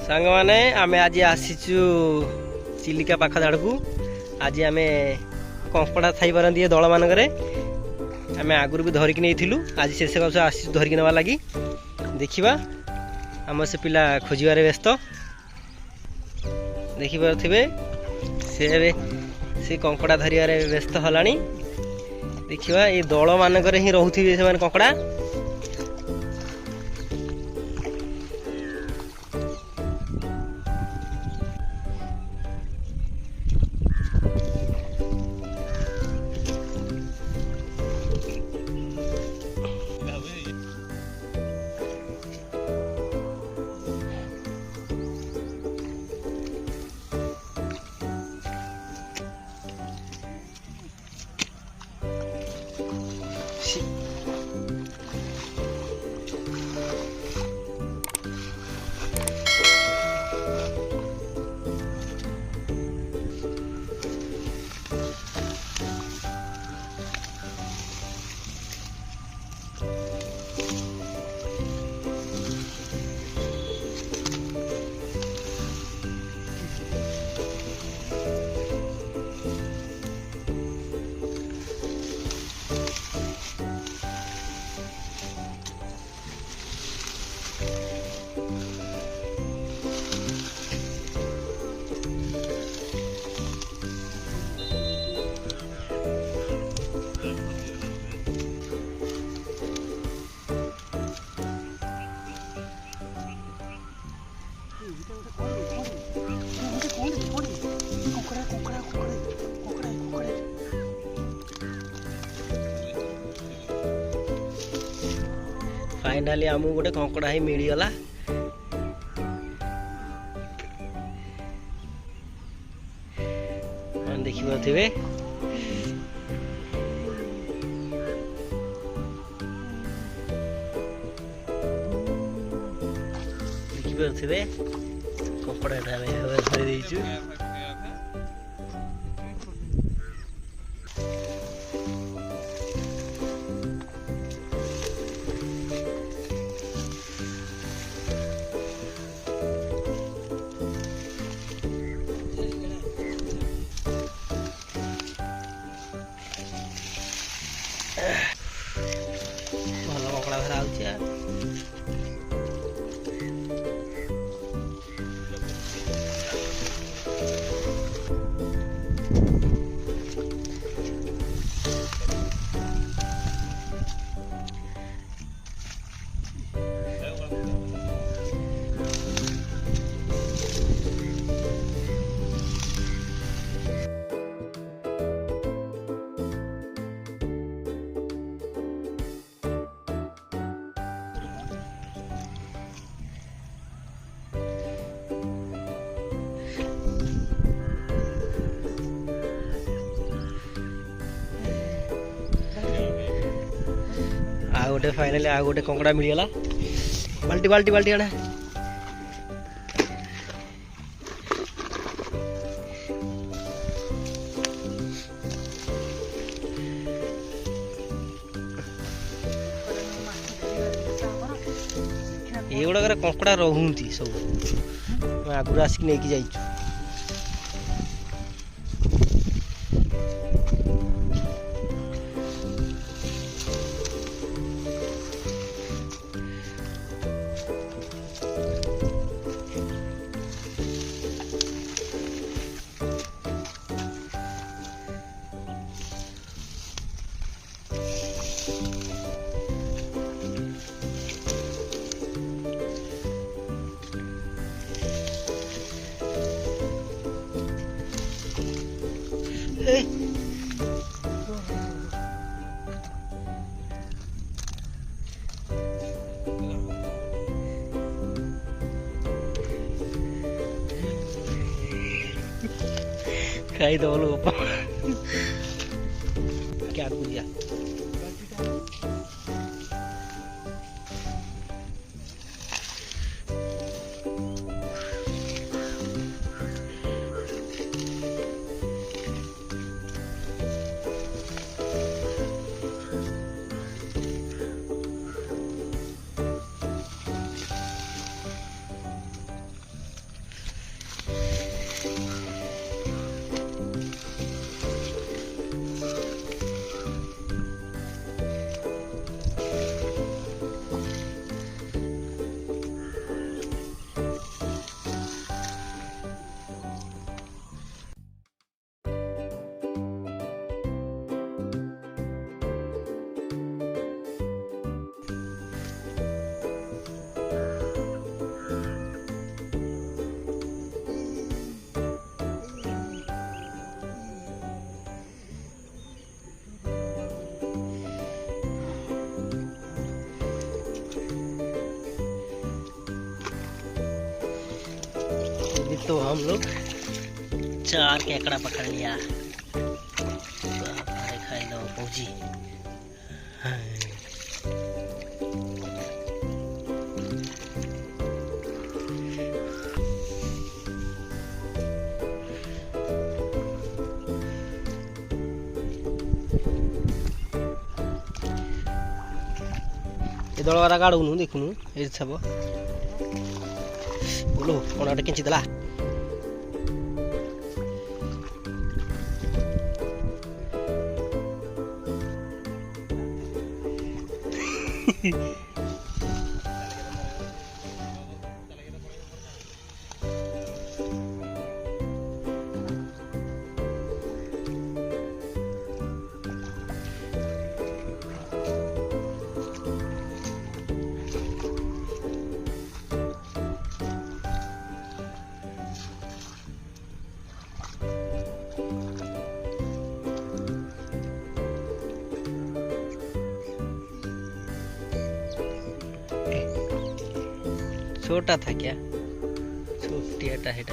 सांग माने आमे आज आसीचु चिलिका पाख झाड़ को आज आमे कंकड़ा थाई पारती दल मानक आम आगुरी भी धरिकी नहीं आज शेष वर्ष आसी धरिकी नवा लगी देखा आम से पिला खोजार व्यस्त देखिपे से कंकड़ा धरियार व्यस्त हलानी देखा ये दल मानक ही रोथे से कंकड़ा फाइनाली आमको गोटे कंकड़ा ही मिलगला देखिपे देखिपे कंकड़ा धरी भल कंकड़ा धरा गोटे फाइनाली आ गोटे कंकड़ा मिलगला बाल्टी बाल्टी बाल्टी आने ये गुड़ाक कंकड़ा रोहती सब आगुरी आसिक नहीं जाइछु खाई दो लोग क्या बुझिया तो हम लोग 4 केकड़ा पकड़ लिया। खाई लो पहुंची। ये दलवारा गाड़ू देखू ये सब बोलो कौन गोटे किंची देला। छोटा था क्या? छोटी हटा है।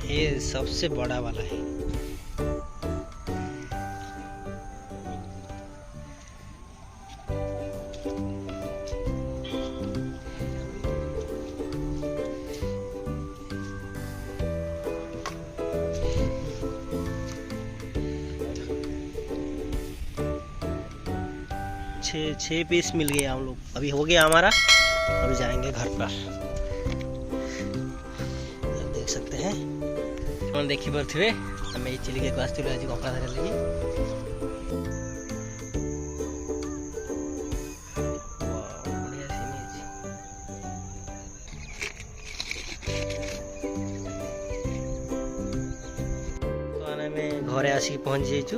ये सबसे बड़ा वाला है। छः पीस मिल गया हम लोग। अभी हो गया हमारा, अब जाएंगे घर पर। देख सकते हैं कौन देखी पारे आम ये चिलिका को आसलु आज कपड़ा धर लगी। तो आम घरे आसिक पहुँची जाइचु।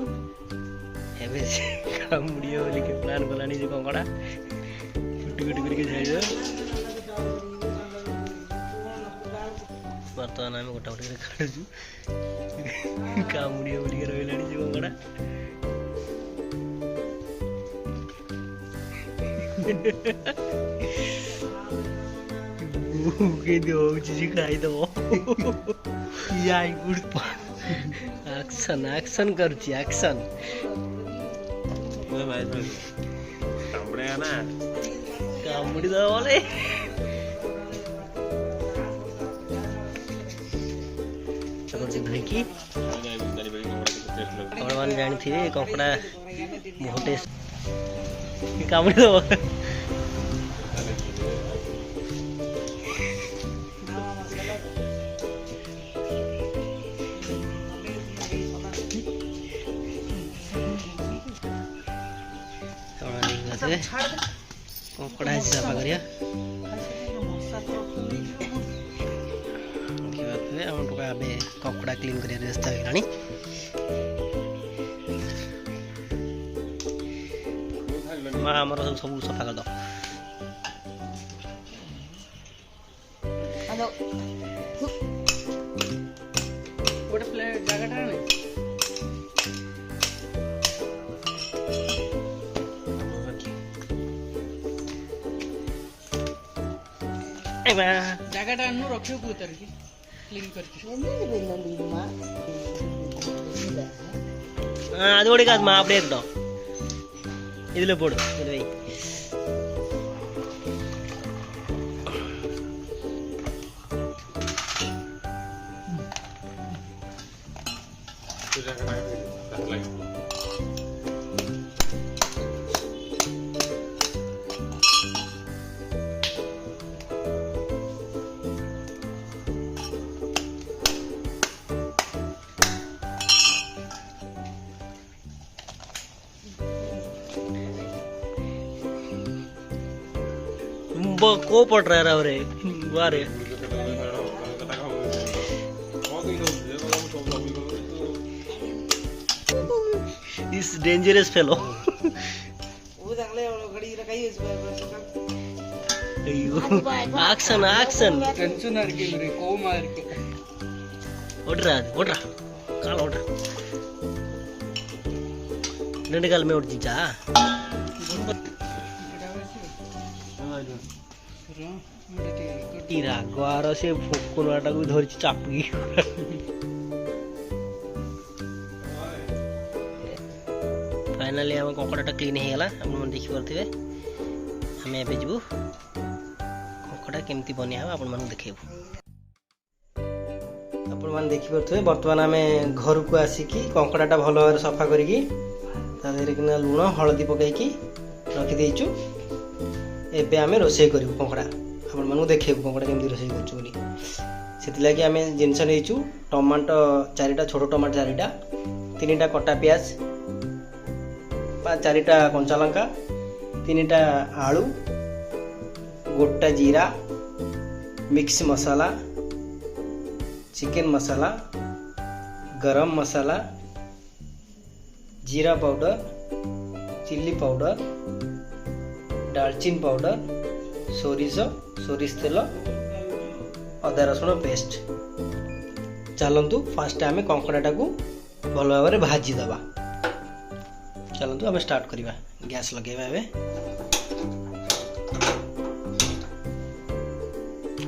ଏବେ କାମୁଡ଼ିବ ବୋଲିକି ପ୍ଲାନ୍ କଲାଣି ଯେ କଙ୍କଡ଼ା କୁଟି କୁଟି କରିକି ଛାଡ଼ିବ। ବର୍ତ୍ତମାନ ଆମେ ଗୋଟା ଗୋଟି କରି କାଟୁଛୁ। କାମୁଡ଼ିବ ବୋଲିକି ରହିଲାଣି ଯେ କଙ୍କଡ଼ା। କେମିତି ହଉଛି ଯେ ଖାଇଦବ। ଆକ୍ସନ୍ ଆକ୍ସନ୍ କରୁଛି ଆକ୍ସନ୍। କାମୁଡ଼ି ଦବ ବୋଲେ ଧୋଇକି ଆପଣମାନେ ଜାଣିଥିବେ କଙ୍କଡ଼ା ବହୁତ କାମୁଡ଼ି ଦବ। କଙ୍କଡ଼ା ସଫା କରିବା ଏବେ କଙ୍କଡ଼ା କ୍ଲିନ୍ କରିବା ବ୍ୟସ୍ତ ହେଇଗଲାଣି। ମା ଆମର ସବୁ ସଫା କରିଦବ। ଗୋଟେ ପ୍ଲେଟ୍ ଜାଗାଟା ଆଣେ। ଜାଗାଟା ଆଣୁ ରଖିବୁ ଉତାରିକି କ୍ଲିନ୍ କରିକି। அது ஓடிக்காதுமா, அப்படியே இருக்கட்டும். இதுல போடு, இது வை. கோபப்படுறாரு அவரு. வாரு இஸ் டேஞ்சரஸ் ஃபெலோ. ஐயோ ஆக்ஷன் ஆக்ஷன். டென்ஷனா இருக்கு, இவரு கோவமா இருக்கு. ஓடுறா ஓடுறா, கால ஓடுறா. ரெண்டு காலுமே ஓடிச்சிச்சா? ରାଗ ସେ ଫୋକରାଟାକୁ ଧରିଛି ଚାପିକି। ଫାଇନାଲି ଆମ କଙ୍କଡ଼ାଟା କ୍ଲିନ୍ ହେଇଗଲା, ଆପଣମାନେ ଦେଖିପାରୁଥିବେ। ଆମେ ଏବେ ଯିବୁ କଙ୍କଡ଼ା କେମିତି ବନିଆ ହେବ ଆପଣମାନଙ୍କୁ ଦେଖେଇବୁ। ଆପଣମାନେ ଦେଖିପାରୁଥିବେ ବର୍ତ୍ତମାନ ଆମେ ଘରକୁ ଆସିକି କଙ୍କଡ଼ାଟା ଭଲ ଭାବରେ ସଫା କରିକି ତା ଦେହରେ କିନା ଲୁଣ ହଳଦୀ ପକାଇକି ରଖିଦେଇଛୁ। ଏବେ ଆମେ ରୋଷେଇ କରିବୁ କଙ୍କଡ଼ା, ଆପଣମାନଙ୍କୁ ଦେଖେଇବୁ କଙ୍କଡ଼ା କେମିତି ରୋଷେଇ କରୁଛୁ ବୋଲି। ସେଥିଲାଗି ଆମେ ଜିନିଷ ନେଇଛୁ ଟମାଟୋ 4ଟା, ଛୋଟ ଟମାଟୋ 4ଟା, 3ଟା କଟା ପିଆଜ, 4ଟା କଞ୍ଚା ଲଙ୍କା, 3ଟା ଆଳୁ, ଗୋଟା ଜିରା, ମିକ୍ସ ମସଲା, ଚିକେନ ମସଲା, ଗରମ ମସଲା, जीरा पाउडर, चिल्ली पाउडर, दालचीन पाउडर, सोरिष तेल, अदा रसुण पेस्ट। चलतु फास्ट आम कंकड़ाटा को भल भाव में भाजी दबा। चलतु आम स्टार्ट करवा। गैस लगेगा एवं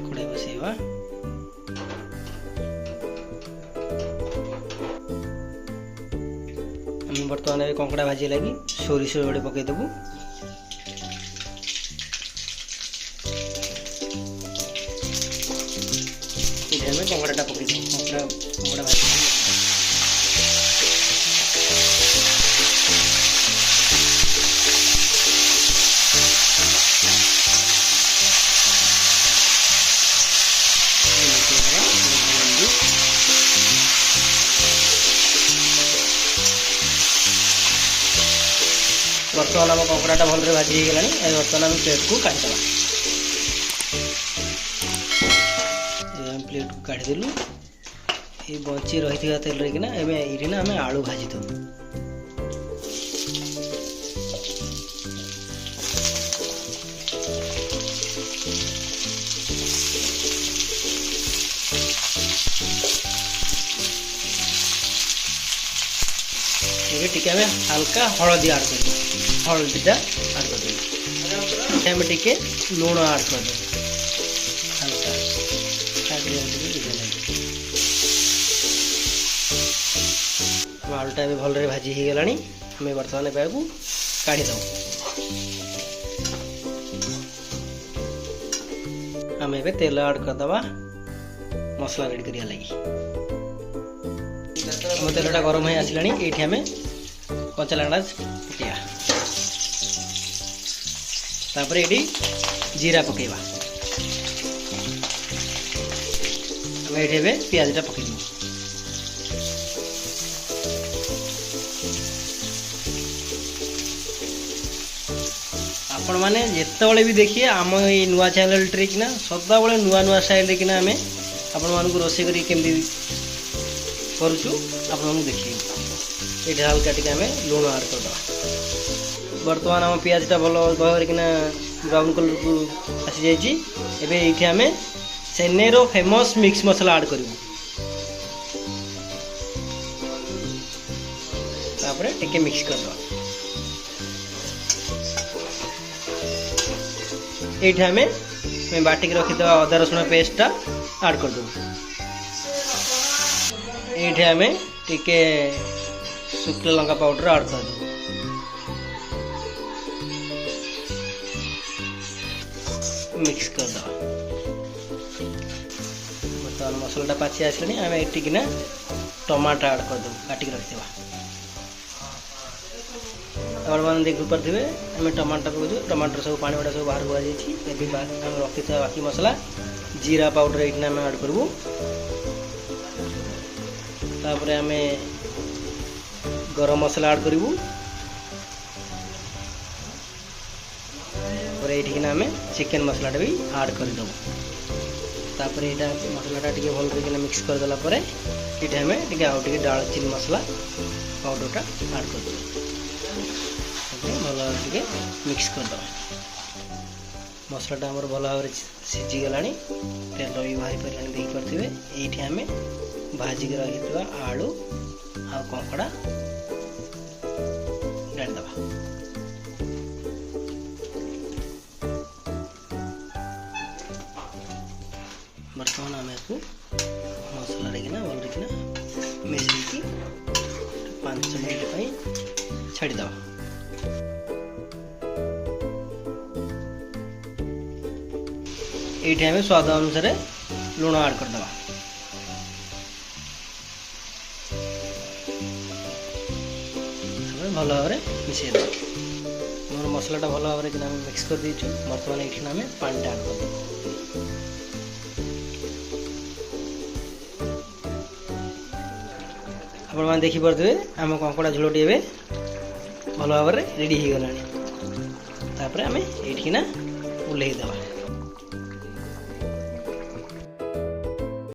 कड़ाई बसैवा। बर्तमान कंकड़ा भाजी लगी सोरिष गोटे पकईदेबू। कंकड़ा पकईदेव कंकड़ा भाजी बर्तमान आम कंकड़ाटा भल भाजी हो गला। बर्तमान आम प्लेट को काटिदेवा। प्लेट को काटिदेलु। ये बची रही तेल किना आम आलू भाजी दे। टिके आमे हल्का हळदी ऐड कर हळदीटा ऐड कर दे आमे टिके लूण ऐड कर दे हल्का आलूटा भी भल भाजी हो गलानी हमें बर्तमान को काढ़ी दो आम ए तेल ऐड करदे मसला रेडी करिया लगी आम तेलटा गरम हो आसला ये आम कंचा लंगड़ा पकड़ा तापर ये जीरा पकेबा आम ये पियाजटा पकईद आपण मैंने जिते भी देखिए आम ये नुआ चैनल टे कि सदा बेले नुआ नुआ स्टाइल कि आम आपण मानक रोसे करी केमती करूँ आपण देखिए ये हल्का टी आम लुण ऐड करदे बर्तमान आम पियाजटा भल भाव कि ब्राउन कलर को आसी जाइए ये आम चेन्नईर फेमस मिक्स मसला ऐड करूँ टिके मिक्स करदे ये आम बाटिक रखी अदा रसुण पेस्टा ऐड कर दो ये आम टिके शुक्ला लंका पाउडर ऐड कर दो मिक्स कर दो बर्तमान मसलाटा पाची आसलानी आम ये टमाटर ऐड कर दो काटिक रखा आप देखी पारे आम टमाटर पकड़ टमाटर सब पानी गुड़ा सब बाहर को रखी बाकी मसला जीरा पाउडर ये आम ऐड करूँ तापर आम गरम मसला ऐड करूँ और ये आम चिकेन मसलाटा भी ऐड करदे तापर यहाँ मसलाटा टी भल मिक्स करदेला ये आम टे दालचीनी मसला पाउडरटा ऐड कर भल टे मिक्स करदे मसलाटा आमर भल भाव सीझीगला तेल भी बाहरी पारे देखिपे ये आम भाजिक रखी आलू आ कंकड़ा डालदे बर्तमान आम इसको मसला भल मिसई 5 मिनट छाड़ीद ये आम स्वाद अनुसार लुण ऐड करदे भल भाव मिसई मोर मसलाटा भल भाव मिक्स कर देचु बर्तमान ये आम पानी ऐड कर आपण मैंने देखी पारे आम कंकड़ा झोलटी भल भाव रेडी हो गला आम ये ओल्लैदेवा